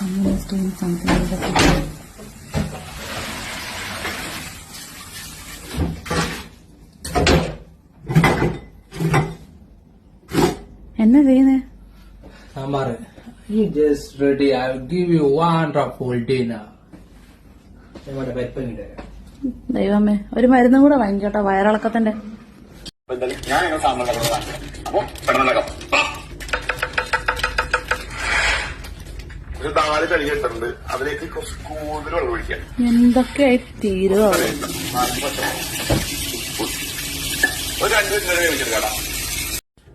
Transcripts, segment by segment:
Someone is doing something with the kitchen. என்ன ചെയ്യുന്നേ? Sambar. You just ready. I'll give you wonderful dinner. നമ്മുടെ പരിപ്പങ്ങിട്ട്. ദൈവമേ, ഒരു മരുന്നും കൂടെ വാങ്ങിക്കോട്ടോ വയറിളക്കത്തിന്റെ. അതിലേക്ക് കുറച്ച് കൂടുതൽ വെള്ളം ഒഴിക്കാം. എന്തൊക്കെയായി തീരുവോ? ഒരു 2 മിനിറ്റ് വരെ വേവിച്ചെടുക്കാം.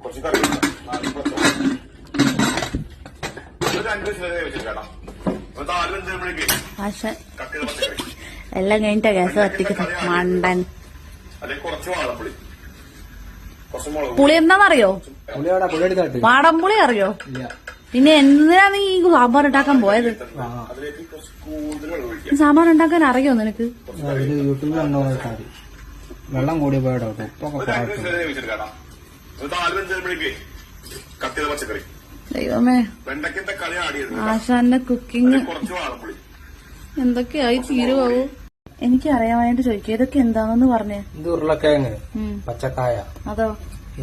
കുറച്ച് കറി ഒരു 2 മിനിറ്റ് വരെ വേവിച്ചെടുക്കാം. 4 മിനിറ്റ് കഴിയുമ്പോഴേക്ക് കട്ട് ചെയ്ത പച്ചക്കറി എല്ലാം കഴിഞ്ഞിട്ടാ ഗ്യാസ് കത്തിക്കുന്നത് മണ്ടൻ. അല്ലെങ്കിൽ കുറച്ച് വാളപ്പുളി, കുറച്ച് മുളക് പുളി എന്താണെന്നറിയോ? വാടംപുളി അറിയോ? പിന്നെ എന്തിനാ നീ ഈ സാമ്പാർ ഉണ്ടാക്കാൻ പോയത്? അതിലേക്ക് കുറച്ച് കൂടുതൽ വെള്ളം ഒഴിക്കാം. സാമ്പാർ ഉണ്ടാക്കാൻ അറിയോ നിനക്ക്? യൂട്യൂബിൽ കണ്ടോ? വെള്ളം കൂടി പോയിട്ടോ. ഉപ്പൊക്കെ ഒരു 2 മിനിറ്റ് വരെ വേവിച്ചെടുക്കാം. ഒരു 4 മിനിറ്റ് കഴിയുമ്പോഴേക്ക് കട്ട് ചെയ്ത പച്ചക്കറി, ദൈവമേ, വെണ്ടയ്ക്കത്തെ കളി ആടിയത്, ആശാന്റെ കുക്കിംഗ് കുറച്ച് വാളപ്പുളി. എന്തൊക്കെയായി തീരുവോ? എനിക്ക് അറിയാനായിട്ട് ചോദിക്കുക, ഇതൊക്കെ എന്താണെന്ന് പറഞ്ഞേ. ഇത് ഉരുളക്കിഴങ്ങ്, പച്ചക്കായ. അതോ?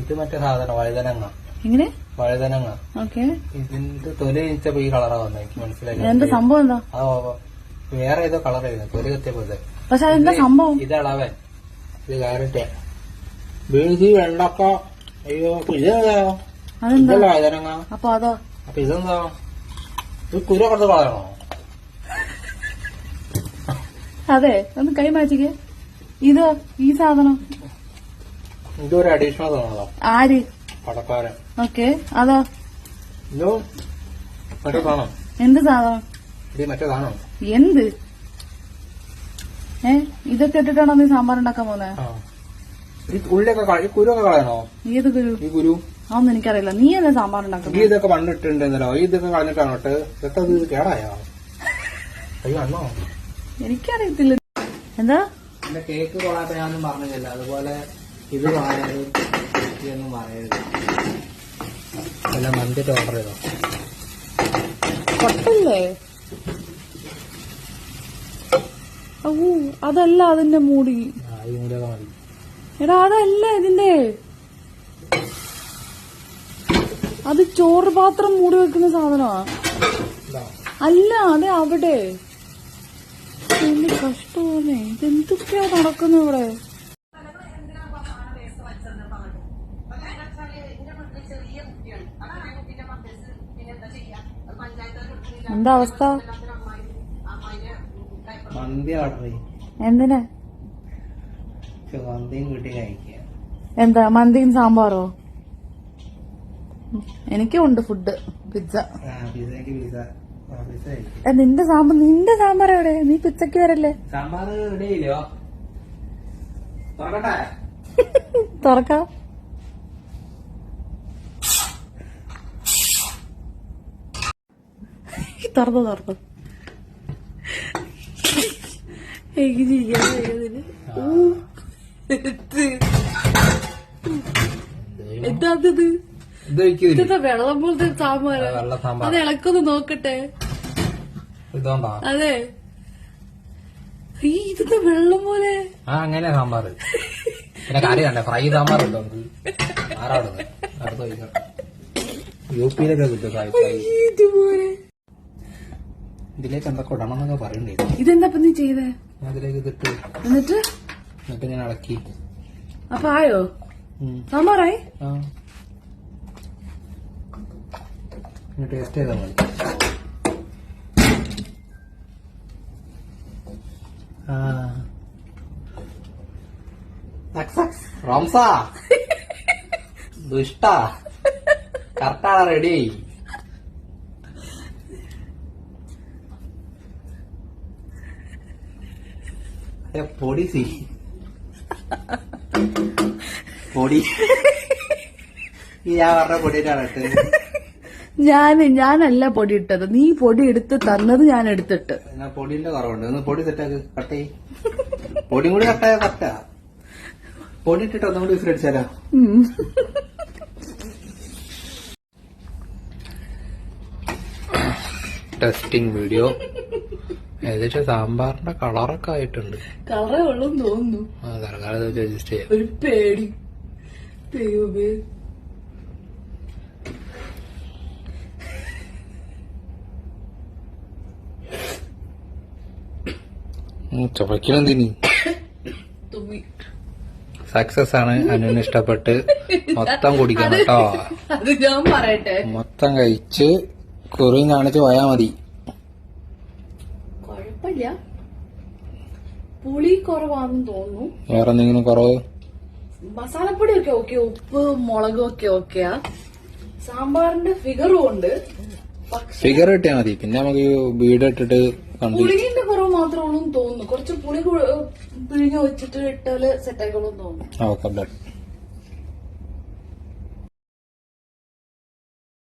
ഇത് മറ്റേ സാധനം വഴുതനങ്ങ. എങ്ങനെ? വഴുതനങ്ങ. ഓക്കെ. ഇതിന്റെ തൊലി കഴിഞ്ഞപ്പോ ഈ കളറാ വന്നത്. എനിക്ക് മനസ്സിലായി. എന്താ സംഭവം? എന്താ വേറെ ഏതോ കളർ ആയിരുന്നു തൊലി കത്തിയപ്പോ. പക്ഷെ അതെന്താ സംഭവം? ഇത് ഇളവൻ, ഇത് ക്യാരറ്റ്, ബീൻസ്, വെണ്ടക്ക. അയ്യോ, ഇതെന്താ? അതെന്താ വഴുതനങ്ങ. അപ്പൊ അതോ? അപ്പൊ ഇതെന്താ? ഇത് കുരു കൊടുത്ത് കളയണോ? അതെ, ഒന്ന് കൈ മാറ്റിക്കേ. ഇതോ? ഈ സാധനം ഇതൊരു അഡീഷണൽ സാധനമോ? ആര്? പടക്കാരൻ. ഓക്കെ. അതോ? ഇതോ മറ്റേ സാധനം. എന്ത് സാധനം? ഇത് മറ്റേ സാധനം. എന്ത്? ഇതൊക്കെ ഇട്ടിട്ടാണോ നീ സാമ്പാർ ഉണ്ടാക്കാൻ പോകുന്നത്? ഈ ഉള്ളിയൊക്കെ ഈ കുരുവൊക്കെ കളയണോ? ഏത് കുരു? ഈ കുരു അതൊന്നും എനിക്കറിയില്ല. നീ അല്ലേ സാമ്പാർ ഉണ്ടാക്കുന്നത്? ഈ ഇതൊക്കെ പണ്ടിട്ടുണ്ടല്ലോ. ഈ ഇതൊക്കെ കളഞ്ഞിട്ടാണോ ഇട്ട്? ഇതൊക്കെ ഇത് കേടായോ? അയ്യോ അന്നോ എനിക്കറിയത്തില്ല. എന്താ? എന്റെ കേക്ക് കൊള്ളാത്ത ഞാനൊന്നും പറഞ്ഞില്ല. അതുപോലെ ഇത് പറയരുതൊന്നും പറയരുത്. അല്ല മന്തിട്ട് ഓർഡർ ചെയ്തോ? കൊട്ടല്ലേ? ഓ, അതല്ല അതിന്റെ മൂടി. ഈ മൂടിയൊക്കെ മതി. എടാ, അതല്ല ഇതിന്റെ. അത് ചോറ് പാത്രം മൂടി വെക്കുന്ന സാധനമാ. അല്ല, അതെ അവിടെ. എന്ത് കഷ്ടമാണ്. ഇതെന്തൊക്കെയാ നടക്കുന്നത് ഇവിടെ? എന്താ അവസ്ഥ? മന്തി ഓർഡർ ചെയ്യും. എന്തിനാ? മന്തിയും കൂട്ടി കഴിക്കുക. എന്താ മന്തിയും സാമ്പാറോ? എനിക്കും ഉണ്ട് ഫുഡ്. പിസ്സ. നിന്റെ സാമ്പാർ എവിടെ? നീ പിച്ചക്ക് വരല്ലേ? സാമ്പാർ റെഡി ആയില്ലോ? തുറക്കട്ടെ? തുറക്കാം. തുറന്നു. എനിക്ക് ചെയ്യാൻ കഴിയുന്നില്ല. എന്താത്? ഇതെന്താ വെള്ളം പോലത്തെ സാമ്പാർ? അത് ഇളക്കൊന്ന് നോക്കട്ടെ. അതെ, ഇതെന്താ വെള്ളം പോലെ? അങ്ങനെ സാമ്പാർ പിന്നെ കാര്യം കണ്ടേ. ഫ്രൈ സാമ്പാർ ഉണ്ടോ? ആരാടുന്നത്? അടുത്ത യുപിയിലൊക്കെ കിട്ടും. ഇതുപോലെ ഇതിലേക്ക് എന്തൊക്കെ ഇടണം എന്നൊക്കെ പറയണ്ടേ. ഇതെന്താ നീ ചെയ്തേ? അതിലേക്ക് ഇതിട്ട് എന്നിട്ട് ഞാൻ ഇളക്കി. അപ്പൊ ആയോ? സാമ്പാറായി? ടേസ്റ്റ് ചെയ്താൽ മതി. റംസ ദുഷ്ട കറക്റ്റാണ്. റെഡി. പൊടി പൊടി ഞാൻ പറഞ്ഞ പൊടിയിട്ടാണ് ഇട്ടത്. ഞാനല്ല പൊടി ഇട്ടത്. നീ പൊടി എടുത്ത് തന്നത് ഞാൻ എടുത്തിട്ട്. പൊടിന്റെ കുറവുണ്ട്. ഒന്ന് പൊടി സെറ്റാക്ക്. കട്ട് ചെയ്. പൊടിയും കൂടി കട്ടായ കറക്റ്റാ. പൊടി ഇട്ടിട്ട് ഒന്നും കൂടി വിസിലടിച്ചാലോ? Testing video. ഏകദേശം സാമ്പാറിന്റെ കളറൊക്കെ ആയിട്ടുണ്ട്. കളറേ ഉള്ളൂ തോന്നുന്നു. തൽക്കാലം അഡ്ജസ്റ്റ് ചെയ്യാം. ഒരു പേടി. ദൈവമേ. ചുമക്കണെന്തിനി? തുമ്മി. സക്സസ് ആണ്. അനുവിന് ഇഷ്ടപ്പെട്ട് മൊത്തം കുടിക്കണം കേട്ടോ. അത് ഞാൻ പറയട്ടെ, മൊത്തം കഴിച്ച് കുറിയും കാണിച്ച് പോയാ മതി. കൊഴപ്പില്ല, പുളി കുറവാണെന്ന് തോന്നുന്നു. വേറെ എന്തെങ്കിലും കുറവ്? മസാലപ്പൊടിയൊക്കെ ഓക്കെ, ഉപ്പ് മുളകും ഒക്കെ ഓക്കെയാ. സാമ്പാറിന്റെ ഫിഗറും ഉണ്ട്. ഫിഗർ കിട്ടിയാ മതി. പിന്നെ നമുക്ക് വീട് ഇട്ടിട്ട് കണ്ടു. പുളിങ്ങിന്റെ കുറവ് മാത്രമേ ഉള്ളൂ തോന്നുന്നു. കുറച്ച് പുളി പിഴിഞ്ഞ് വെച്ചിട്ട് ഇട്ടാല് സെറ്റായിക്കോളും തോന്നുന്നു. ഓക്കെ.